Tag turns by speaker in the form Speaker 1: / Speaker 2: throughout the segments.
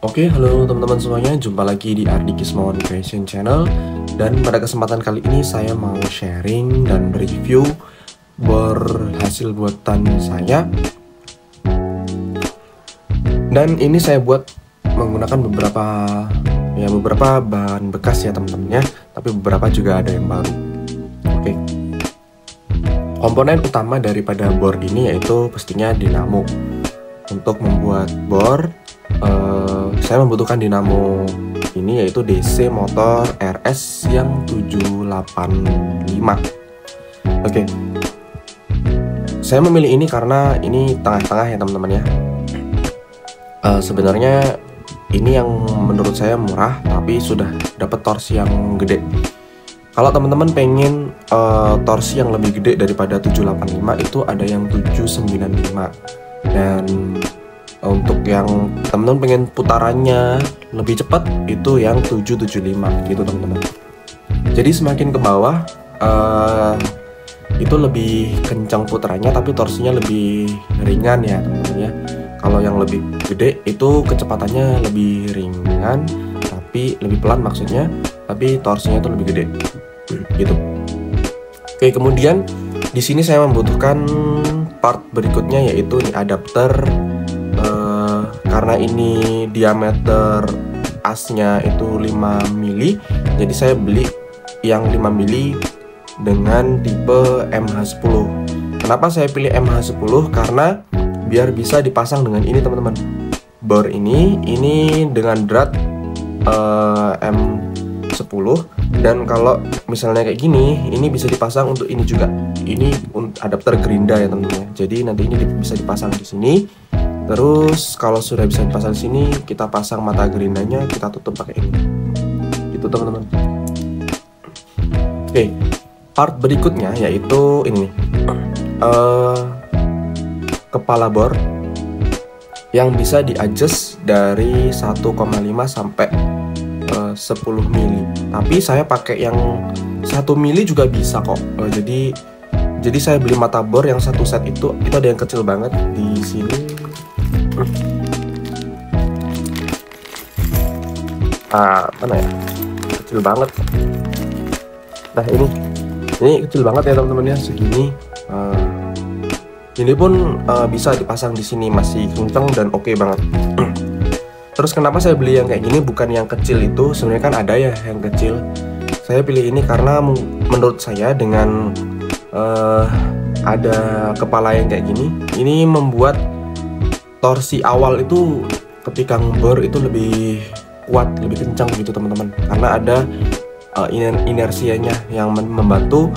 Speaker 1: Oke, halo teman-teman semuanya, jumpa lagi di Ardi Kismon Creation Channel. Dan pada kesempatan kali ini saya mau sharing dan review berhasil buatan saya. Dan ini saya buat menggunakan beberapa bahan bekas ya teman-teman ya, tapi beberapa juga ada yang baru. Oke. Komponen utama daripada board ini yaitu pastinya dinamo. Untuk membuat board saya membutuhkan dinamo ini yaitu DC motor RS yang 785. Oke. Saya memilih ini karena ini tengah-tengah ya teman-teman ya. Sebenarnya ini yang menurut saya murah tapi sudah dapat torsi yang gede. Kalau teman-teman pengen torsi yang lebih gede daripada 785 itu ada yang 795. Dan untuk yang teman-teman pengen putarannya lebih cepat itu yang 775 gitu teman-teman. Jadi semakin ke bawah itu lebih kencang putarannya tapi torsinya lebih ringan ya teman-teman ya. Kalau yang lebih gede itu kecepatannya lebih ringan tapi lebih pelan maksudnya, tapi torsinya itu lebih gede gitu. Oke, kemudian di sini saya membutuhkan part berikutnya yaitu ini adapter. Karena ini diameter asnya itu 5 mili, jadi saya beli yang 5 mili dengan tipe MH10. Kenapa saya pilih MH10? Karena biar bisa dipasang dengan ini teman-teman. Bor ini dengan drat M10, dan kalau misalnya kayak gini, ini bisa dipasang untuk ini juga. Ini adapter gerinda ya teman-teman. Jadi nanti ini bisa dipasang di sini. Terus kalau sudah bisa dipasang di sini, kita pasang mata gerindanya, kita tutup pakai ini. Gitu teman-teman. Oke, part berikutnya yaitu ini kepala bor yang bisa di-adjust dari 1,5 sampai 10 mili. Tapi saya pakai yang 1 mili juga bisa kok. Jadi saya beli mata bor yang satu set itu ada yang kecil banget di sini. Mana ya? Kecil banget. Nah ini kecil banget ya teman-teman ya, segini. Ini pun bisa dipasang di sini, masih kenceng dan oke banget. Terus kenapa saya beli yang kayak gini bukan yang kecil itu? Sebenarnya kan ada ya yang kecil. Saya pilih ini karena menurut saya dengan ada kepala yang kayak gini, ini membuat torsi awal itu ketika ngebor itu lebih kuat, lebih kencang gitu teman-teman, karena ada inersianya yang membantu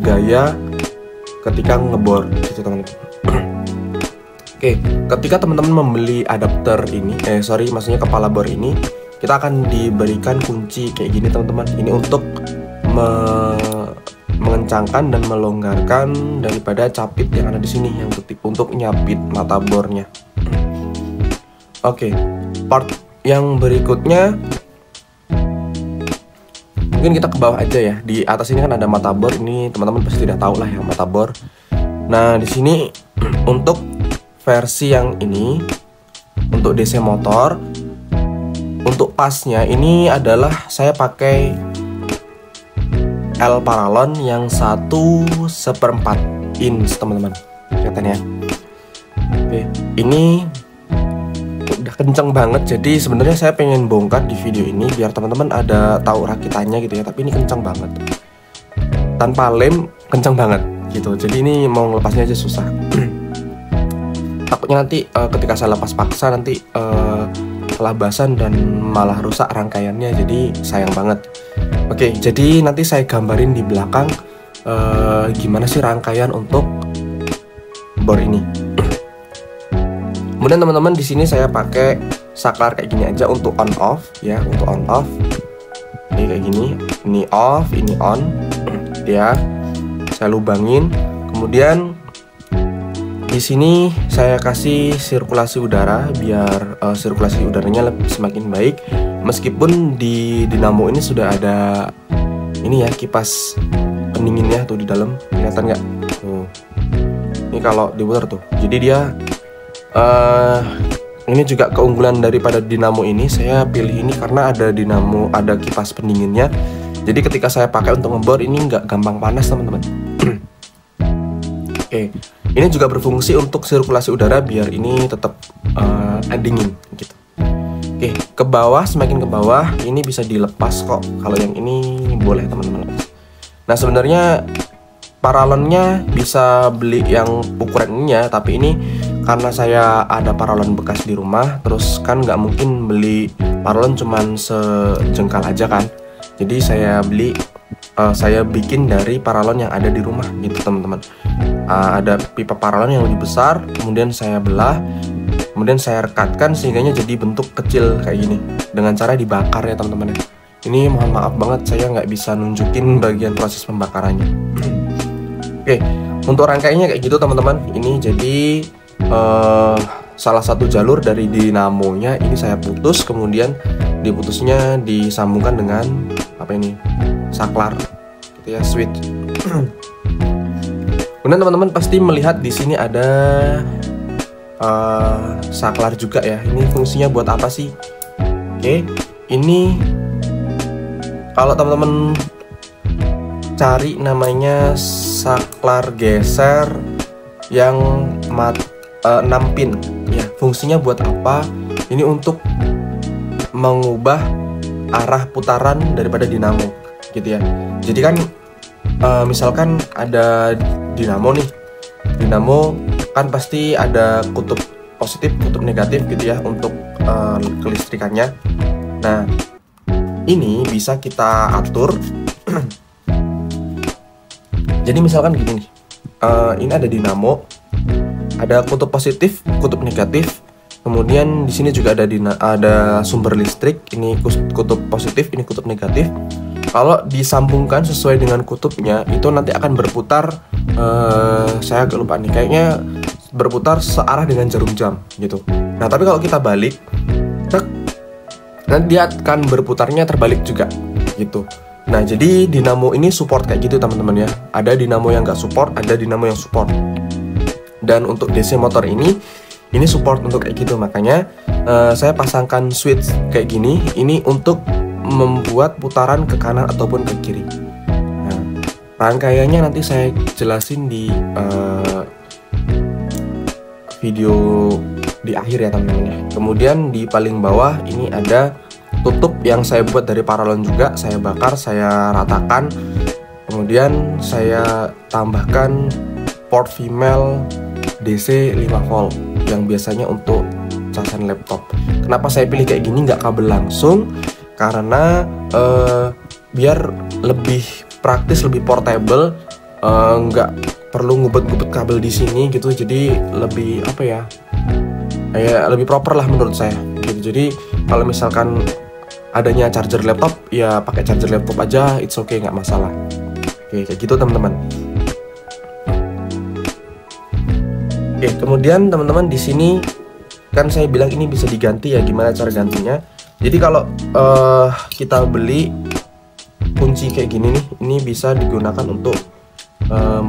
Speaker 1: gaya ketika ngebor gitu teman-teman. Oke, ketika teman-teman membeli adapter ini, maksudnya kepala bor ini, kita akan diberikan kunci kayak gini teman-teman. Ini untuk mengencangkan dan melonggarkan daripada capit yang ada di sini yang untuk nyapit mata bornya. Oke, part yang berikutnya mungkin kita ke bawah aja ya. Di atas ini kan ada mata bor, ini teman-teman pasti tidak tahu lah yang mata bor. Nah di sini untuk versi yang ini untuk DC motor, untuk pasnya ini adalah saya pakai L paralon yang 1/4 inch teman-teman, kelihatan ya. Oke, ini udah kenceng banget. Jadi sebenarnya saya pengen bongkar di video ini biar teman-teman ada tahu rakitannya gitu ya. Tapi ini kenceng banget, tanpa lem kenceng banget gitu. Jadi ini mau ngelepasnya aja susah. Takutnya nanti ketika saya lepas paksa nanti kelabasan dan malah rusak rangkaiannya, jadi sayang banget. Oke, jadi nanti saya gambarin di belakang gimana sih rangkaian untuk bor ini. Kemudian teman-teman di sini saya pakai saklar kayak gini aja untuk on off ya, untuk on off. Ini kayak gini, ini off, ini on. Ya, saya lubangin. Kemudian di sini saya kasih sirkulasi udara biar sirkulasi udaranya semakin baik. Meskipun di dinamo ini sudah ada ini ya, kipas pendinginnya tuh di dalam, kelihatan nggak? Tuh. Ini kalau diputar tuh, jadi dia ini juga keunggulan daripada dinamo ini. Saya pilih ini karena ada dinamo, ada kipas pendinginnya. Jadi ketika saya pakai untuk ngebor ini nggak gampang panas teman-teman. Oke, ini juga berfungsi untuk sirkulasi udara biar ini tetap dingin gitu. Oke, ke bawah, semakin ke bawah ini bisa dilepas kok. Kalau yang ini boleh teman-teman. Nah sebenarnya paralonnya bisa beli yang ukuran ini ya, tapi ini karena saya ada paralon bekas di rumah, terus kan nggak mungkin beli paralon cuman sejengkal aja kan. Jadi saya bikin dari paralon yang ada di rumah gitu teman-teman. Ada pipa paralon yang lebih besar, kemudian saya belah, kemudian saya rekatkan sehingga jadi bentuk kecil kayak gini dengan cara dibakar ya teman-teman. Ini mohon maaf banget saya nggak bisa nunjukin bagian proses pembakarannya. Oke, untuk rangkaiannya kayak gitu teman-teman. Ini jadi salah satu jalur dari dinamonya ini saya putus, kemudian diputusnya disambungkan dengan apa ini, saklar gitu ya, switch. Kemudian teman-teman pasti melihat di sini ada saklar juga ya. Ini fungsinya buat apa sih? Oke, ini kalau teman-teman cari namanya saklar geser yang 6 pin ya. Fungsinya buat apa? Ini untuk mengubah arah putaran daripada dinamo gitu ya. Jadi kan misalkan ada dinamo nih, dinamo kan pasti ada kutub positif, kutub negatif gitu ya untuk kelistrikannya. Nah ini bisa kita atur. Jadi misalkan gini nih, ini ada dinamo, ada kutub positif, kutub negatif. Kemudian di sini juga ada sumber listrik. Ini kutub positif, ini kutub negatif. Kalau disambungkan sesuai dengan kutubnya, itu nanti akan berputar. Saya agak lupa nih, kayaknya berputar searah dengan jarum jam gitu. Nah tapi kalau kita balik, nanti dia akan berputarnya terbalik juga gitu. Nah jadi dinamo ini support kayak gitu teman-teman ya. Ada dinamo yang nggak support, ada dinamo yang support. Dan untuk DC motor ini support untuk kayak gitu. Makanya saya pasangkan switch kayak gini. Ini untuk membuat putaran ke kanan ataupun ke kiri. Nah, rangkaiannya nanti saya jelasin di video di akhir ya teman-teman ya. Kemudian di paling bawah ini ada tutup yang saya buat dari paralon juga. Saya bakar, saya ratakan. Kemudian saya tambahkan port female DC 5 volt yang biasanya untuk casan laptop. Kenapa saya pilih kayak gini nggak kabel langsung? Karena biar lebih praktis, lebih portable, nggak perlu ngubet-ngubet kabel di sini gitu. Jadi lebih apa ya? Lebih proper lah menurut saya. Gitu. Jadi kalau misalkan adanya charger laptop, ya pakai charger laptop aja, it's okay, nggak masalah. Oke, kayak gitu teman-teman. Oke, kemudian teman-teman di sini kan saya bilang ini bisa diganti ya. Gimana cara gantinya? Jadi kalau kita beli kunci kayak gini nih, ini bisa digunakan untuk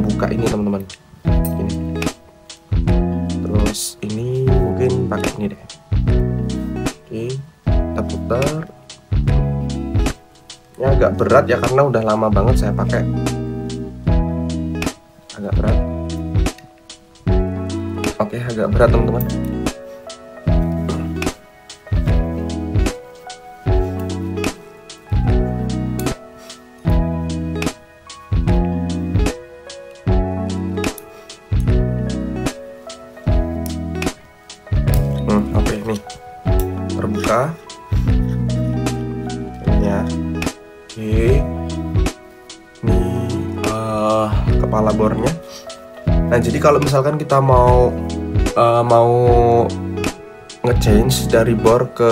Speaker 1: buka ini teman-teman. Ini. Terus ini mungkin pakai ini deh. Oke, kita putar. Ini agak berat ya karena udah lama banget saya pakai. Agak berat. Oke, agak berat teman-teman. Oke, nih terbuka ya. Oke, ini kepala bornya. Nah jadi kalau misalkan kita mau nge-change dari bor ke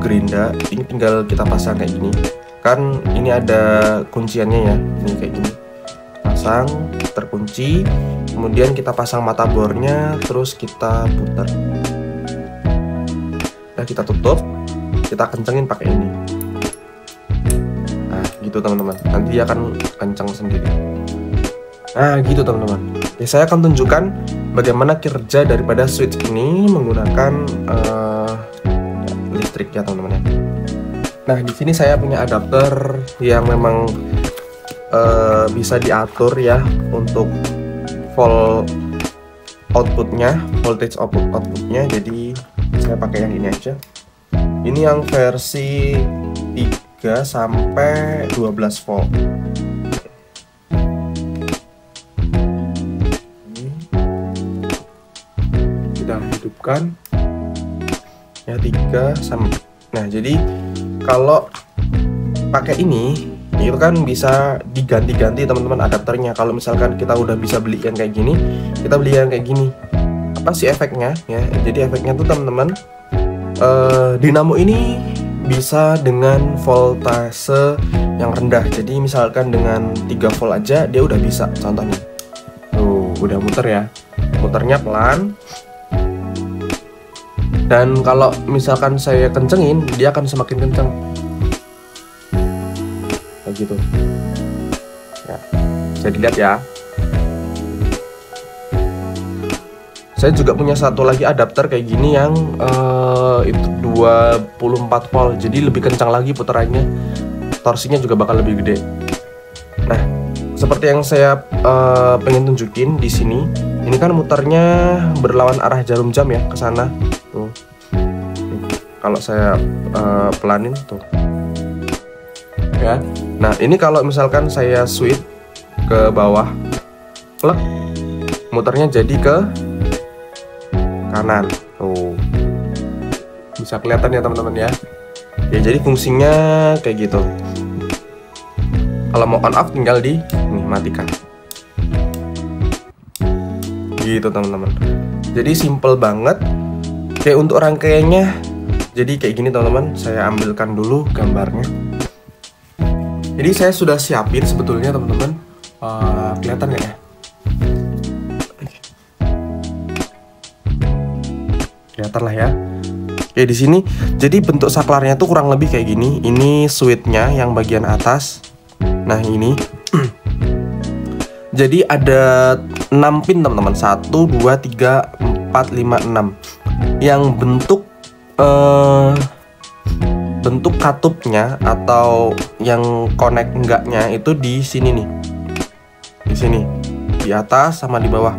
Speaker 1: gerinda, ini tinggal kita pasang kayak gini. Kan ini ada kunciannya ya, ini kayak gini. Pasang, terkunci, kemudian kita pasang mata bornya, terus kita putar. Nah kita tutup, kita kencengin pakai ini. Nah gitu teman-teman, nanti dia akan kenceng sendiri. Nah gitu teman-teman. Ya, saya akan tunjukkan bagaimana kerja daripada switch ini menggunakan listrik ya teman-teman ya. Nah di sini saya punya adapter yang memang bisa diatur ya untuk volt outputnya, voltage outputnya. Jadi saya pakai yang ini aja. Ini yang versi 3 sampai 12 volt. Kita hidupkan ya 3 sampai. Nah jadi kalau pakai ini itu kan bisa diganti-ganti teman-teman adapternya. Kalau misalkan kita udah bisa beli yang kayak gini, kita beli yang kayak gini. Apa sih efeknya ya? Jadi efeknya tuh teman-teman, dinamo ini bisa dengan voltase yang rendah. Jadi misalkan dengan 3 volt aja dia udah bisa. Contohnya tuh udah muter ya, muternya pelan. Dan kalau misalkan saya kencengin, dia akan semakin kenceng kayak gitu ya. Bisa dilihat ya. Saya juga punya satu lagi adapter kayak gini yang itu 24 volt. Jadi lebih kencang lagi putarannya, torsinya juga bakal lebih gede. Nah, seperti yang saya pengen tunjukin di sini, ini kan muternya berlawan arah jarum jam ya ke sana. Tuh. Kalau saya pelanin tuh. Ya. Nah, ini kalau misalkan saya switch ke bawah, plek, muternya jadi ke kanan. Tuh. Bisa kelihatan ya teman-teman ya. Ya, jadi fungsinya kayak gitu. Kalau mau on off tinggal di nih, matikan. Gitu teman-teman. Jadi simple banget. Kayak untuk rangkaiannya, jadi kayak gini teman-teman. Saya ambilkan dulu gambarnya. Jadi saya sudah siapin sebetulnya teman-teman. Kelihatan nggak ya? Kelihatan lah ya. Oke, di sini jadi bentuk saklarnya tuh kurang lebih kayak gini. Ini switchnya yang bagian atas. Nah ini jadi ada 6 pin teman-teman. 1, 2, 3, 4, 5, 6. Yang bentuk katupnya atau yang connect enggaknya itu di sini nih. Di sini. Di atas sama di bawah.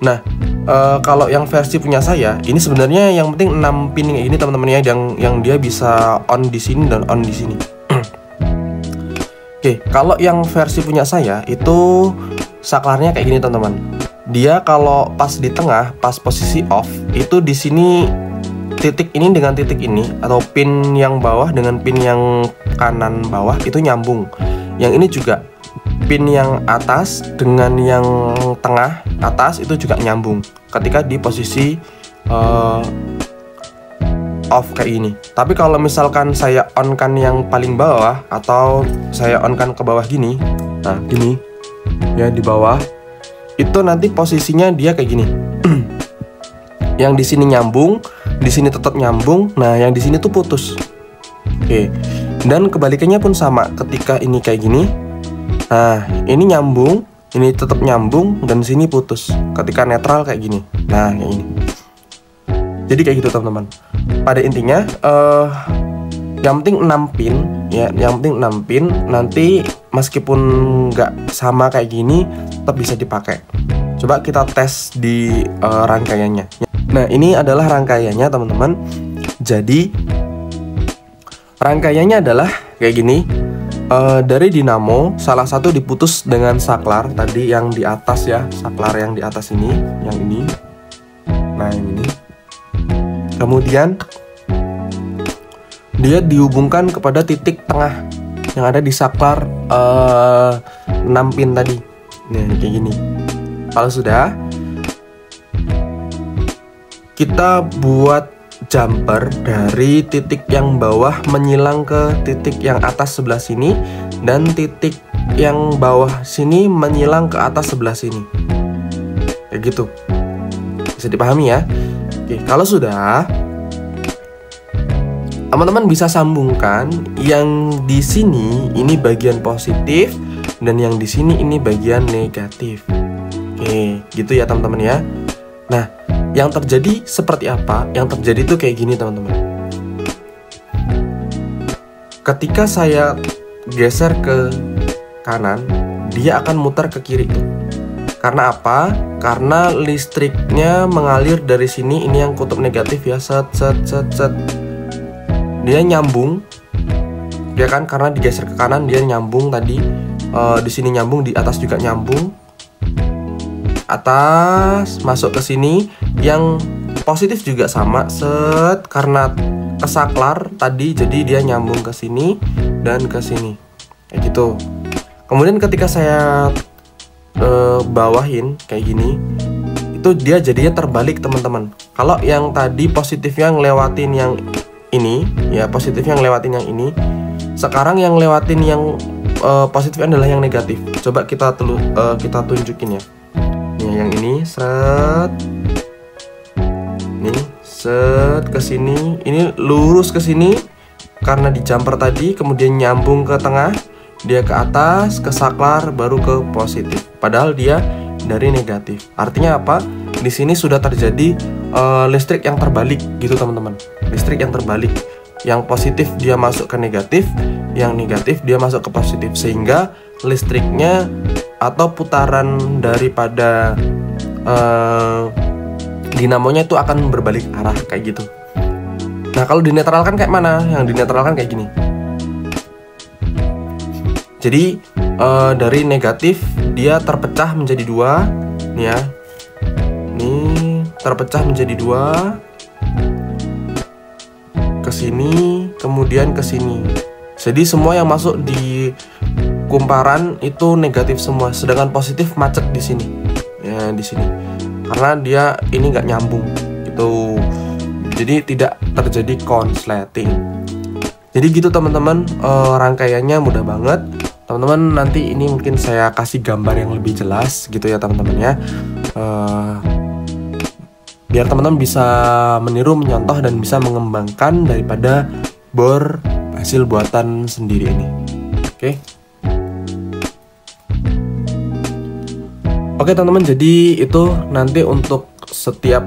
Speaker 1: Nah, kalau yang versi punya saya, ini sebenarnya yang penting 6 pin kayak gini teman-teman ya, yang dia bisa on di sini dan on di sini. Oke, kalau yang versi punya saya itu saklarnya kayak gini teman-teman. Dia kalau pas di tengah, pas posisi off, itu di sini titik ini dengan titik ini atau pin yang bawah dengan pin yang kanan bawah itu nyambung. Yang ini juga pin yang atas dengan yang tengah atas itu juga nyambung ketika di posisi off kayak gini. Tapi kalau misalkan saya on kan yang paling bawah atau saya on kan ke bawah gini, nah gini ya di bawah, itu nanti posisinya dia kayak gini. Yang di sini nyambung, di sini tetap nyambung. Nah yang di sini tuh putus. Oke. Dan kebalikannya pun sama. Ketika ini kayak gini, nah ini nyambung, ini tetap nyambung, dan sini putus. Ketika netral kayak gini. Nah kayak ini. Jadi kayak gitu teman-teman. Pada intinya yang penting 6 pin ya, yang penting 6 pin. Nanti meskipun nggak sama kayak gini tetap bisa dipakai. Coba kita tes di rangkaiannya. Nah ini adalah rangkaiannya teman-teman. Jadi rangkaiannya adalah kayak gini. Dari dinamo salah satu diputus dengan saklar tadi yang di atas ya, saklar yang di atas ini, yang ini. Nah yang ini. Kemudian dia dihubungkan kepada titik tengah yang ada di saklar 6 pin tadi. Nah kayak gini. Kalau sudah, kita buat jumper dari titik yang bawah menyilang ke titik yang atas sebelah sini, dan titik yang bawah sini menyilang ke atas sebelah sini. Kayak gitu. Bisa dipahami ya? Oke, kalau sudah, teman-teman bisa sambungkan yang di sini ini bagian positif dan yang di sini ini bagian negatif. Oke, gitu ya teman-teman ya. Nah, yang terjadi seperti apa? Yang terjadi tuh kayak gini teman-teman. ketika saya geser ke kanan, dia akan muter ke kiri tuh. Karena apa? Karena listriknya mengalir dari sini, ini yang kutub negatif ya, set. Dia nyambung, ya kan? Karena digeser ke kanan dia nyambung tadi. Di sini nyambung, di atas juga nyambung. Atas masuk ke sini, yang positif juga sama, set, karena kesaklar tadi, jadi dia nyambung ke sini dan ke sini, kayak gitu. Kemudian ketika saya bawahin kayak gini, itu dia jadinya terbalik teman-teman. Kalau yang tadi positifnya ngelewatin yang ini, ya positifnya ngelewatin yang ini. Sekarang yang ngelewatin yang positif adalah yang negatif. Coba kita tunjukin ya. Nih yang ini, set, nih, set ke sini. Ini lurus ke sini karena di jumper tadi, kemudian nyambung ke tengah. Dia ke atas, ke saklar, baru ke positif. Padahal dia dari negatif. Artinya apa? Di sini sudah terjadi listrik yang terbalik gitu teman-teman. Listrik yang terbalik. Yang positif dia masuk ke negatif, yang negatif dia masuk ke positif. Sehingga listriknya atau putaran daripada dinamonya itu akan berbalik arah kayak gitu. Nah kalau dinetralkan kayak mana? Yang dinetralkan kayak gini. Jadi dari negatif dia terpecah menjadi dua, nih ya, nih terpecah menjadi dua, ke sini, kemudian ke sini. Jadi semua yang masuk di kumparan itu negatif semua, sedangkan positif macet di sini, ya di sini, karena dia ini nggak nyambung, gitu. Jadi tidak terjadi konsleting. Jadi gitu teman-teman, rangkaiannya mudah banget. Teman-teman nanti ini mungkin saya kasih gambar yang lebih jelas gitu ya teman-teman ya, biar teman-teman bisa meniru, menyontoh, dan bisa mengembangkan daripada bor hasil buatan sendiri ini. Oke teman-teman, jadi itu nanti untuk setiap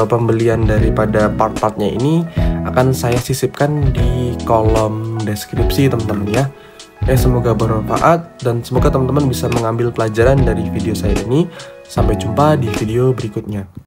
Speaker 1: pembelian daripada part-partnya ini akan saya sisipkan di kolom deskripsi teman-teman ya. Semoga bermanfaat dan semoga teman-teman bisa mengambil pelajaran dari video saya ini. Sampai jumpa di video berikutnya.